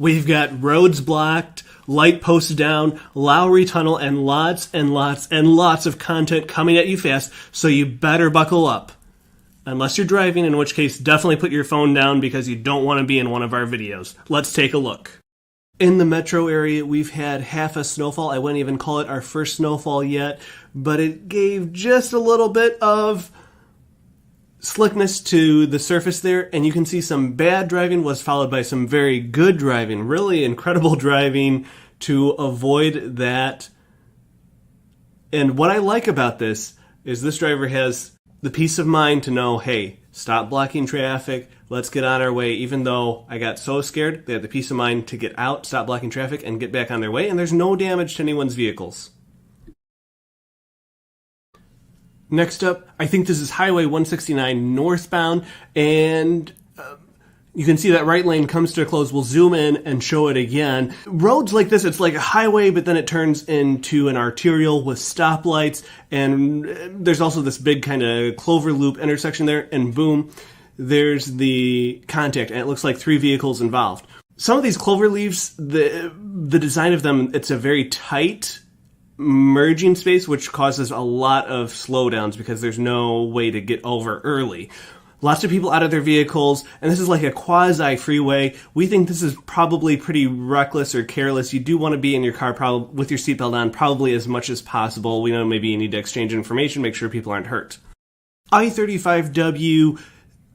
We've got roads blocked, light posts down, Lowry Tunnel, and lots and lots and lots of content coming at you fast, so you better buckle up. Unless you're driving, in which case definitely put your phone down because you don't want to be in one of our videos. Let's take a look. In the metro area, we've had half a snowfall. I wouldn't even call it our first snowfall yet, but it gave just a little bit of slickness to the surface there, and you can see some bad driving was followed by some very good driving, really incredible driving to avoid that. And what I like about this is this driver has the peace of mind to know, hey, stop blocking traffic, let's get on our way. Even though I got so scared, they had the peace of mind to get out, stop blocking traffic, and get back on their way, and there's no damage to anyone's vehicles. Next up, I think this is Highway 169 northbound, and you can see that right lane comes to a close. We'll zoom in and show it again. Roads like this, it's like a highway, but then it turns into an arterial with stoplights, and there's also this big kind of clover loop intersection there, and boom, there's the contact, and it looks like 3 vehicles involved. Some of these clover leaves, the design of them, it's a very tight merging space, which causes a lot of slowdowns because there's no way to get over early. Lots of people out of their vehicles, and this is like a quasi-freeway. We think this is probably pretty reckless or careless. You do want to be in your car with your seatbelt on probably as much as possible. We know maybe you need to exchange information, make sure people aren't hurt. I-35W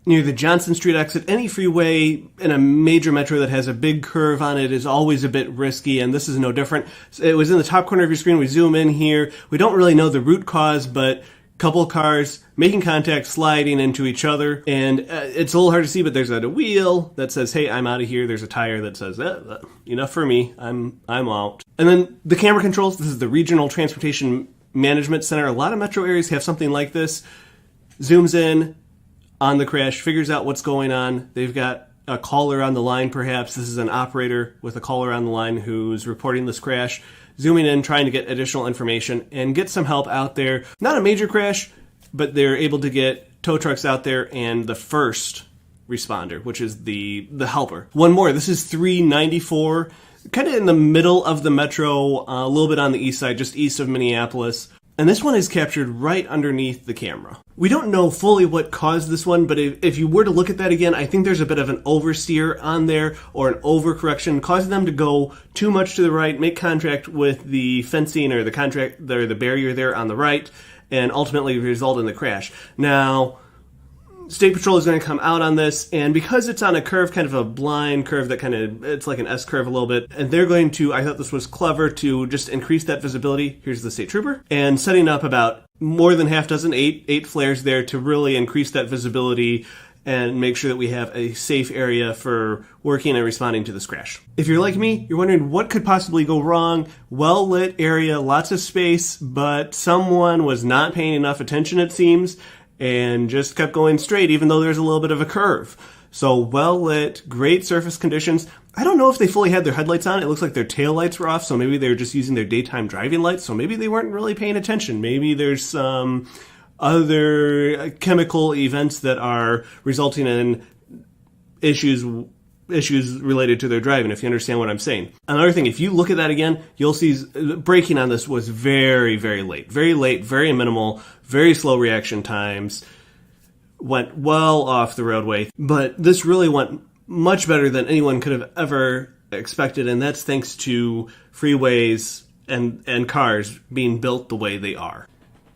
near the Johnson Street exit, any freeway in a major metro that has a big curve on it is always a bit risky, and this is no different. It was in the top corner of your screen. We zoom in here. We don't really know the root cause, but a couple cars making contact, sliding into each other, and it's a little hard to see, but there's a wheel that says, hey, I'm out of here. There's a tire that says, enough for me. I'm out. And then the camera controls. This is the Regional Transportation Management Center. A lot of metro areas have something like this. Zooms in on the crash, figures out what's going on. They've got a caller on the line, perhaps. This is an operator with a caller on the line who's reporting this crash, zooming in, trying to get additional information and get some help out there. Not a major crash, but they're able to get tow trucks out there and the first responder, which is the helper. One more. This is 394, kind of in the middle of the metro, a little bit on the east side, just east of Minneapolis. And this one is captured right underneath the camera. We don't know fully what caused this one, but if you were to look at that again, I think there's a bit of an oversteer on there or an overcorrection, causing them to go too much to the right, make contact with the fencing or the barrier there on the right, and ultimately result in the crash. Now, State Patrol is going to come out on this, and because it's on a curve, kind of a blind curve that it's like an S curve a little bit, and they're going to, I thought this was clever to just increase that visibility. Here's the state trooper, and setting up about more than half dozen, eight flares there to really increase that visibility and make sure that we have a safe area for working and responding to this crash. If you're like me, you're wondering what could possibly go wrong. Well-lit area, lots of space, but someone was not paying enough attention, it seems, and just kept going straight, even though there's a little bit of a curve. So well-lit, great surface conditions. I don't know if they fully had their headlights on. It looks like their tail lights were off, so maybe they were just using their daytime driving lights, so maybe they weren't really paying attention. Maybe there's some other chemical events that are resulting in issues related to their driving, if you understand what I'm saying. Another thing, if you look at that again, you'll see braking on this was very, very late. Very late, very minimal, very slow reaction times. Went well off the roadway. But this really went much better than anyone could have ever expected, and that's thanks to freeways and cars being built the way they are.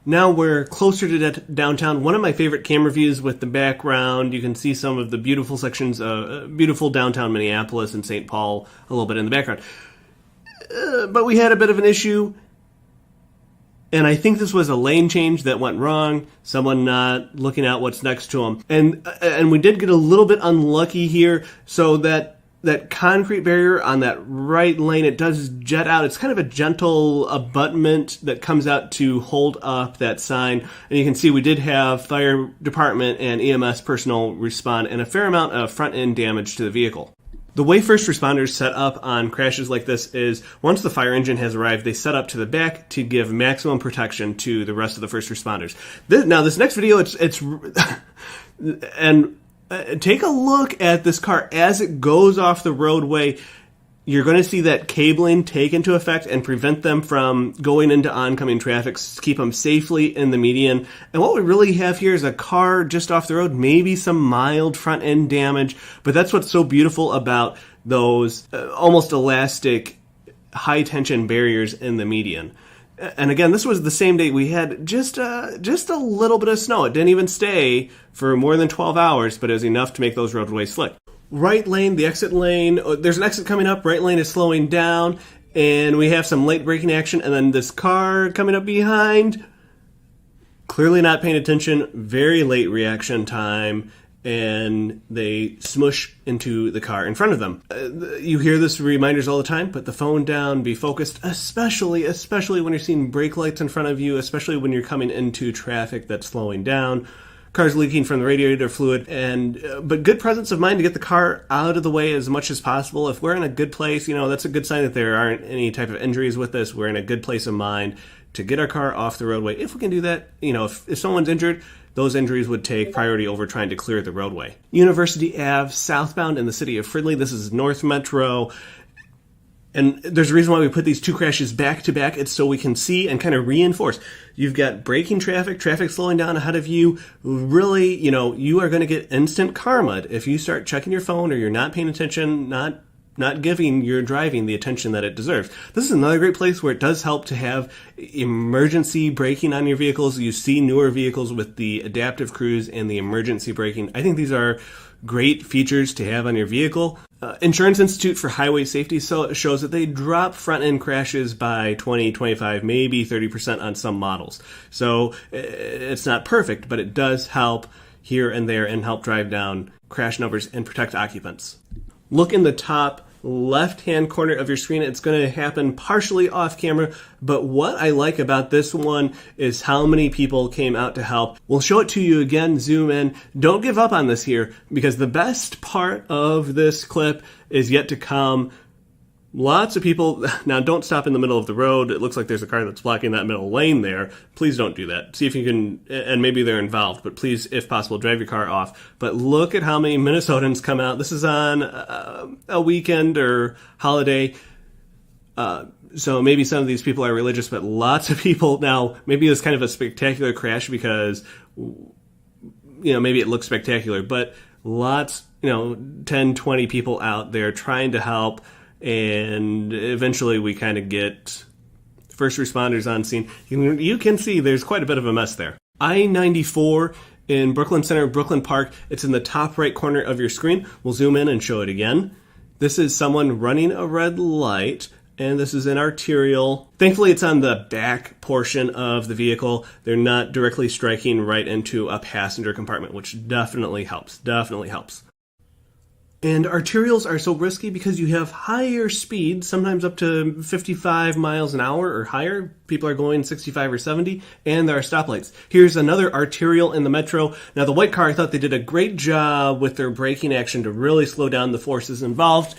Now we're closer to downtown. One of my favorite camera views with the background. You can see some of the beautiful sections of beautiful downtown Minneapolis and St. Paul a little bit in the background. But we had a bit of an issue, and I think this was a lane change that went wrong. Someone not looking at what's next to them. And we did get a little bit unlucky here, so that concrete barrier on that right lane, it does jet out. It's kind of a gentle abutment that comes out to hold up that sign. And you can see we did have fire department and EMS personnel respond, and a fair amount of front-end damage to the vehicle. The way first responders set up on crashes like this is once the fire engine has arrived, they set up to the back to give maximum protection to the rest of the first responders. Now, this next video, it's and take a look at this car as it goes off the roadway. You're going to see that cabling take into effect and prevent them from going into oncoming traffic, keep them safely in the median. And what we really have here is a car just off the road, maybe some mild front end damage, but that's what's so beautiful about those almost elastic high tension barriers in the median. And again, this was the same day we had just a little bit of snow. It didn't even stay for more than 12 hours, but it was enough to make those roadways slick. Right lane, the exit lane, there's an exit coming up, right lane is slowing down, and we have some late braking action, and then this car coming up behind, clearly not paying attention, very late reaction time, and they smush into the car in front of them. You hear this reminders all the time, put the phone down, be focused, especially when you're seeing brake lights in front of you, especially when you're coming into traffic that's slowing down. Car's leaking from the radiator fluid, but good presence of mind to get the car out of the way as much as possible. If we're in a good place, that's a good sign that there aren't any type of injuries with this. We're in a good place of mind to get our car off the roadway. If we can do that, if someone's injured, those injuries would take priority over trying to clear the roadway. University Ave, southbound in the city of Fridley. This is North Metro. And there's a reason why we put these two crashes back to back. It's so we can see and kind of reinforce. You've got braking traffic slowing down ahead of you. Really, you are going to get instant karma if you start checking your phone or you're not paying attention, not giving your driving the attention that it deserves. This is another great place where it does help to have emergency braking on your vehicles. You see newer vehicles with the adaptive cruise and the emergency braking. I think these are great features to have on your vehicle. Insurance Institute for Highway Safety shows that they drop front-end crashes by 20, 25, maybe 30% on some models. So it's not perfect, but it does help here and there and help drive down crash numbers and protect occupants. Look in the top left-hand corner of your screen. It's going to happen partially off camera, but what I like about this one is how many people came out to help. We'll show it to you again, zoom in. Don't give up on this here, because the best part of this clip is yet to come. Lots of people, now don't stop in the middle of the road. It looks like there's a car that's blocking that middle lane there. Please don't do that. See if you can, and maybe they're involved, but please, if possible, drive your car off. But look at how many Minnesotans come out. This is on a weekend or holiday. So maybe some of these people are religious, but lots of people. Now, maybe it's kind of a spectacular crash because, maybe it looks spectacular, but lots, 10, 20 people out there trying to help. And eventually we kind of get first responders on scene. You can see there's quite a bit of a mess there. I-94 in Brooklyn Center, Brooklyn Park. It's in the top right corner of your screen. We'll zoom in and show it again. This is someone running a red light, and this is an arterial. Thankfully, it's on the back portion of the vehicle. They're not directly striking right into a passenger compartment, which definitely helps. And arterials are so risky because you have higher speeds, sometimes up to 55 miles an hour or higher. People are going 65 or 70, and there are stoplights. Here's another arterial in the metro. Now, the white car, I thought they did a great job with their braking action to really slow down the forces involved.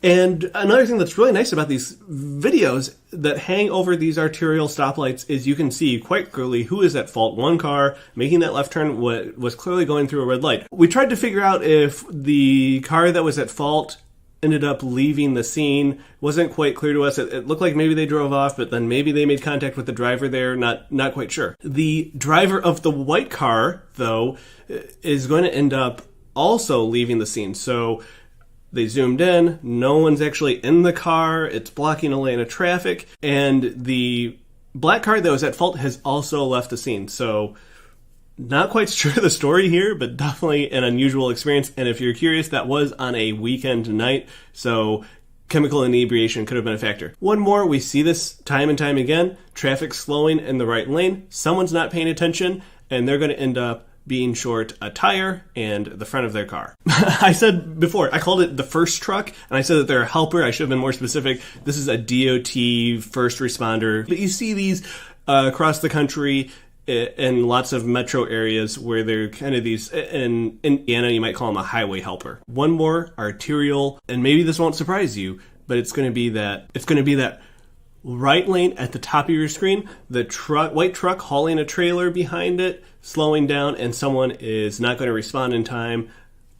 And another thing that's really nice about these videos that hang over these arterial stoplights is you can see quite clearly who is at fault. One car making that left turn was clearly going through a red light. We tried to figure out if the car that was at fault ended up leaving the scene. Wasn't quite clear to us. It looked like maybe they drove off, but then maybe they made contact with the driver there. Not quite sure. The driver of the white car, though, is going to end up also leaving the scene. So they zoomed in, no one's actually in the car, it's blocking a lane of traffic, and the black car that was at fault has also left the scene. So not quite sure the story here, but definitely an unusual experience. And if you're curious, that was on a weekend night, so chemical inebriation could have been a factor. One more, we see this time and time again, traffic slowing in the right lane, someone's not paying attention, and they're going to end up being short a tire and the front of their car. I said before, I called it the first truck, and I said that they're a helper. I should have been more specific. This is a DOT first responder. But you see these across the country in lots of metro areas where they're kind of these, in Indiana, you might call them a highway helper. One more, arterial, and maybe this won't surprise you, but it's going to be that right lane at the top of your screen, the white truck hauling a trailer behind it, slowing down, and someone is not going to respond in time,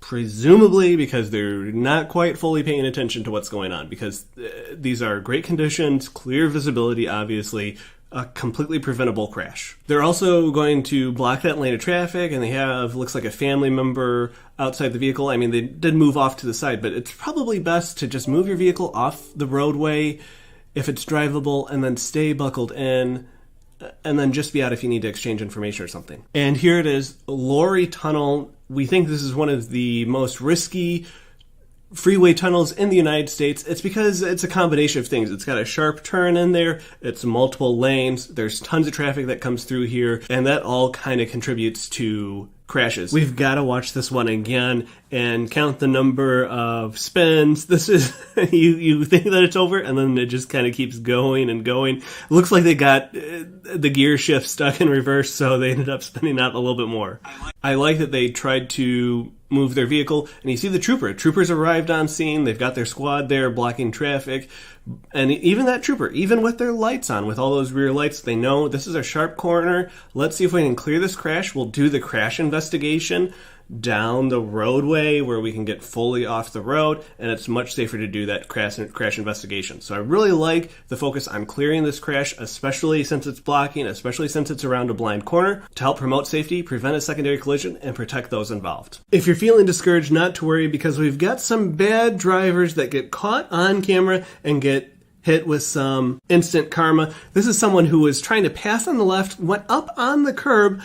presumably because they're not quite fully paying attention to what's going on, because these are great conditions, clear visibility, obviously, a completely preventable crash. They're also going to block that lane of traffic, and they have, looks like, a family member outside the vehicle. I mean, they did move off to the side, but it's probably best to just move your vehicle off the roadway if it's drivable, and then stay buckled in, and then just be out if you need to exchange information or something. And here it is, Lorry Tunnel. We think this is one of the most risky freeway tunnels in the United States. It's because it's a combination of things. It's got a sharp turn in there, it's multiple lanes, there's tons of traffic that comes through here, and that all kind of contributes to crashes. We've got to watch this one again and count the number of spins. This is, you think that it's over, and then it just kind of keeps going and going. It looks like they got the gear shift stuck in reverse, so they ended up spinning out a little bit more. I like that they tried to move their vehicle, and you see the troopers arrived on scene. They've got their squad there blocking traffic, and even that trooper, even with their lights on, with all those rear lights, they know this is a sharp corner. Let's see if we can clear this crash. We'll do the crash investigation down the roadway where we can get fully off the road, and it's much safer to do that crash investigation. So I really like the focus on clearing this crash, especially since it's blocking, especially since it's around a blind corner, to help promote safety, prevent a secondary collision, and protect those involved. If you're feeling discouraged, not to worry, because we've got some bad drivers that get caught on camera and get hit with some instant karma. This is someone who was trying to pass on the left, went up on the curb.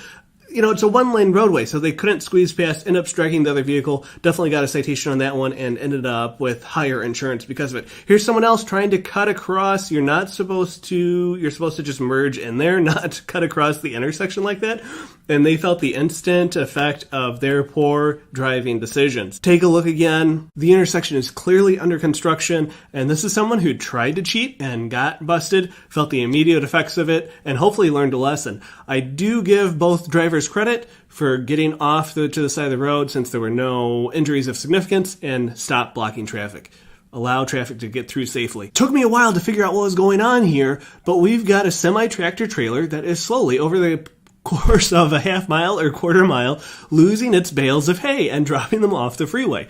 You know, it's a one-lane roadway, so they couldn't squeeze past, ended up striking the other vehicle, definitely got a citation on that one, and ended up with higher insurance because of it. Here's someone else trying to cut across. You're supposed to just merge in there, not cut across the intersection like that. And they felt the instant effect of their poor driving decisions. Take a look again. The intersection is clearly under construction, and this is someone who tried to cheat and got busted, felt the immediate effects of it, and hopefully learned a lesson. I do give both drivers credit for getting off to the side of the road since there were no injuries of significance, and stop blocking traffic. Allow traffic to get through safely. Took me a while to figure out what was going on here, but we've got a semi-tractor trailer that is slowly, over the course of a half mile or quarter mile, losing its bales of hay and dropping them off the freeway.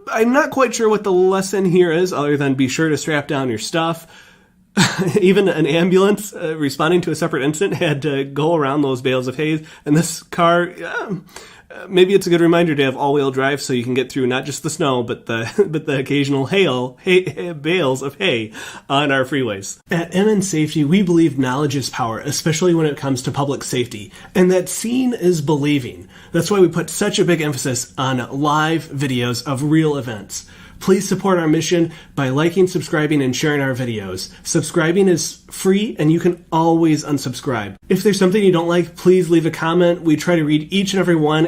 I'm not quite sure what the lesson here is, other than be sure to strap down your stuff. Even an ambulance responding to a separate incident had to go around those bales of hay, and this car, maybe it's a good reminder to have all-wheel drive so you can get through not just the snow, but the occasional bales of hay on our freeways. At MN Safety, we believe knowledge is power, especially when it comes to public safety, and that seeing is believing. That's why we put such a big emphasis on live videos of real events. Please support our mission by liking, subscribing, and sharing our videos. Subscribing is free, and you can always unsubscribe. If there's something you don't like, please leave a comment. We try to read each and every one